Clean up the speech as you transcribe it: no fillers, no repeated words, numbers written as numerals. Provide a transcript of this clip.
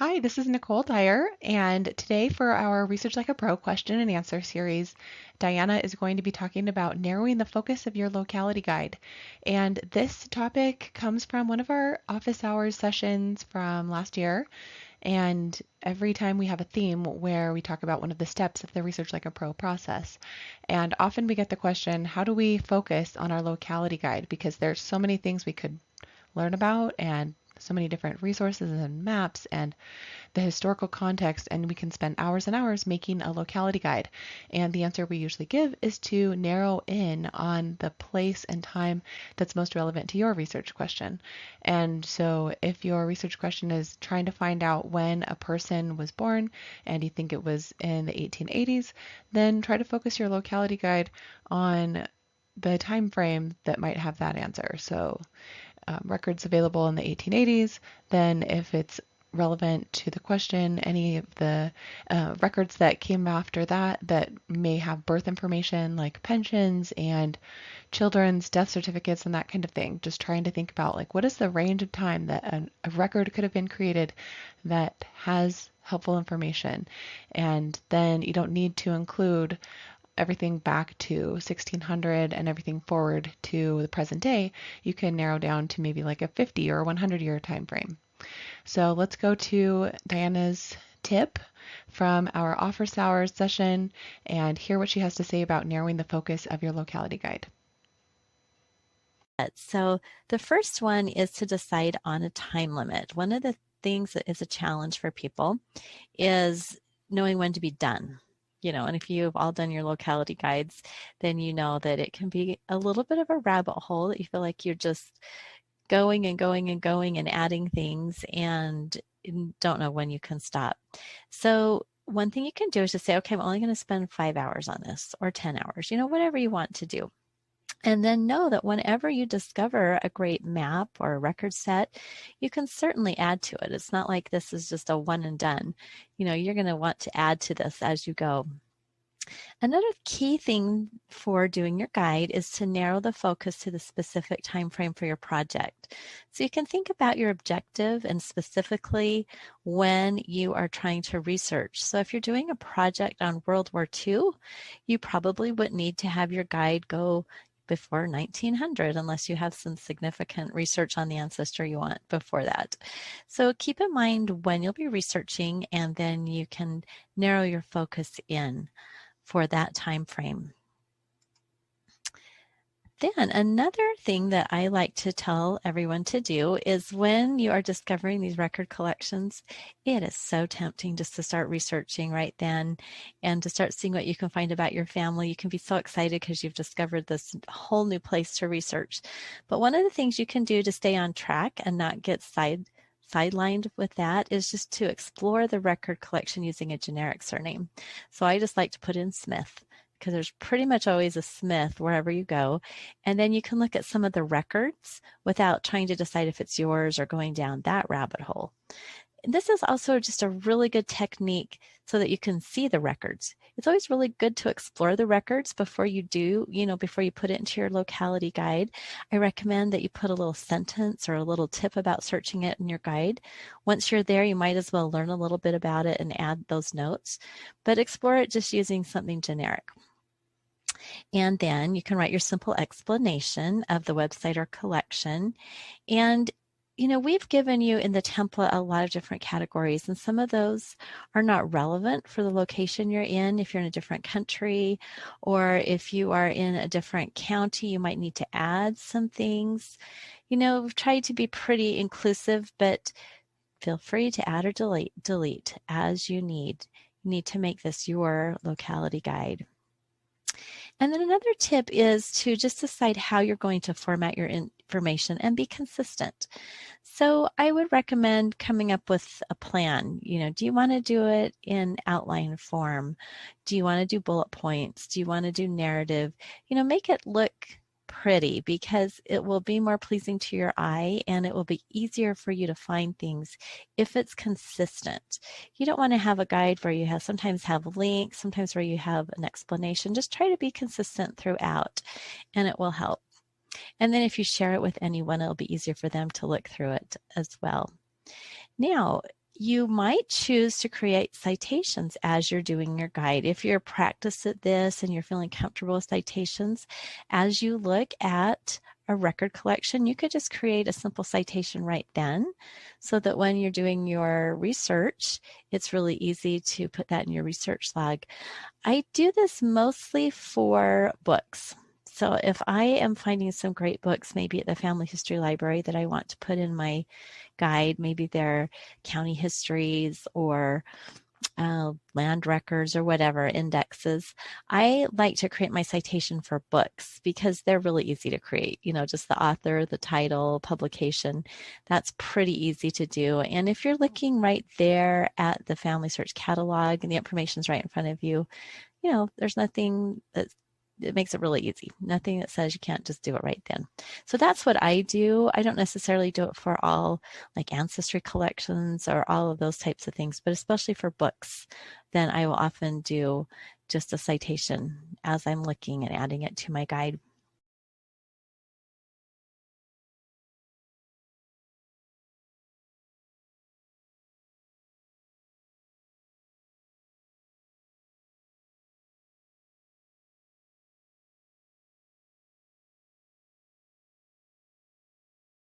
Hi, this is Nicole Dyer, and today for our Research Like a Pro question and answer series, Diana is going to be talking about narrowing the focus of your locality guide. And this topic comes from one of our office hours sessions from last year. And every time we have a theme where we talk about one of the steps of the Research Like a Pro process. And often we get the question, how do we focus on our locality guide? Because there's so many things we could learn about and so many different resources and maps and the historical context, and we can spend hours and hours making a locality guide. And the answer we usually give is to narrow in on the place and time that's most relevant to your research question. And so if your research question is trying to find out when a person was born and you think it was in the 1880s, then try to focus your locality guide on the time frame that might have that answer. So records available in the 1880s, then if it's relevant to the question, any of the records that came after that that may have birth information like pensions and children's death certificates and that kind of thing. Just trying to think about like what is the range of time that a record could have been created that has helpful information. And then you don't need to include everything back to 1600 and everything forward to the present day. You can narrow down to maybe like a 50 or 100-year time frame. So let's go to Diana's tip from our office hours session and hear what she has to say about narrowing the focus of your locality guide. So the first one is to decide on a time limit. One of the things that is a challenge for people is knowing when to be done. And if you've all done your locality guides, then you know that it can be a little bit of a rabbit hole that you feel like you're just going and going and going and adding things and don't know when you can stop. So one thing you can do is just say, okay, I'm only going to spend 5 hours on this or 10 hours, whatever you want to do. And then know that whenever you discover a great map or a record set, you can certainly add to it. It's not like this is just a one and done. You're going to want to add to this as you go. Another key thing for doing your guide is to narrow the focus to the specific time frame for your project. So you can think about your objective and specifically when you are trying to research. So if you're doing a project on World War II, you probably would need to have your guide go before 1900 unless you have some significant research on the ancestor you want before that. So keep in mind when you'll be researching, and then you can narrow your focus in for that time frame. Then another thing that I like to tell everyone to do is when you are discovering these record collections, it is so tempting just to start researching right then and to start seeing what you can find about your family. You can be so excited because you've discovered this whole new place to research. But one of the things you can do to stay on track and not get sidelined with that is just to explore the record collection using a generic surname. So I just like to put in Smith, because there's pretty much always a Smith wherever you go. And then you can look at some of the records without trying to decide if it's yours or going down that rabbit hole. And this is also just a really good technique so that you can see the records. It's always really good to explore the records before you do, before you put it into your locality guide. I recommend that you put a little sentence or a little tip about searching it in your guide. Once you're there, you might as well learn a little bit about it and add those notes, but explore it just using something generic. And then you can write your simple explanation of the website or collection. And we've given you in the template a lot of different categories, and some of those are not relevant for the location you're in. If you're in a different country or if you are in a different county, you might need to add some things. We've tried to be pretty inclusive, but feel free to add or delete as you need. You need to make this your locality guide. And then another tip is to just decide how you're going to format your information and be consistent. So I would recommend coming up with a plan. Do you want to do it in outline form? Do you want to do bullet points? Do you want to do narrative? Make it look pretty, because it will be more pleasing to your eye and it will be easier for you to find things if it's consistent. You don't want to have a guide where you sometimes have links, sometimes where you have an explanation. Just try to be consistent throughout and it will help. And then if you share it with anyone, it'll be easier for them to look through it as well. Now, you might choose to create citations as you're doing your guide. If you're practiced at this and you're feeling comfortable with citations, as you look at a record collection, you could just create a simple citation right then so that when you're doing your research, it's really easy to put that in your research log. I do this mostly for books. So if I am finding some great books, maybe at the Family History Library that I want to put in my guide, maybe they're county histories or land records or whatever indexes, I like to create my citation for books because they're really easy to create. Just the author, the title, publication. That's pretty easy to do. And if you're looking right there at the Family Search catalog and the information's right in front of you, there's nothing that it makes it really easy. Nothing that says you can't just do it right then. So that's what I do. I don't necessarily do it for all like ancestry collections or all of those types of things, but especially for books, then I will often do just a citation as I'm looking and adding it to my guide.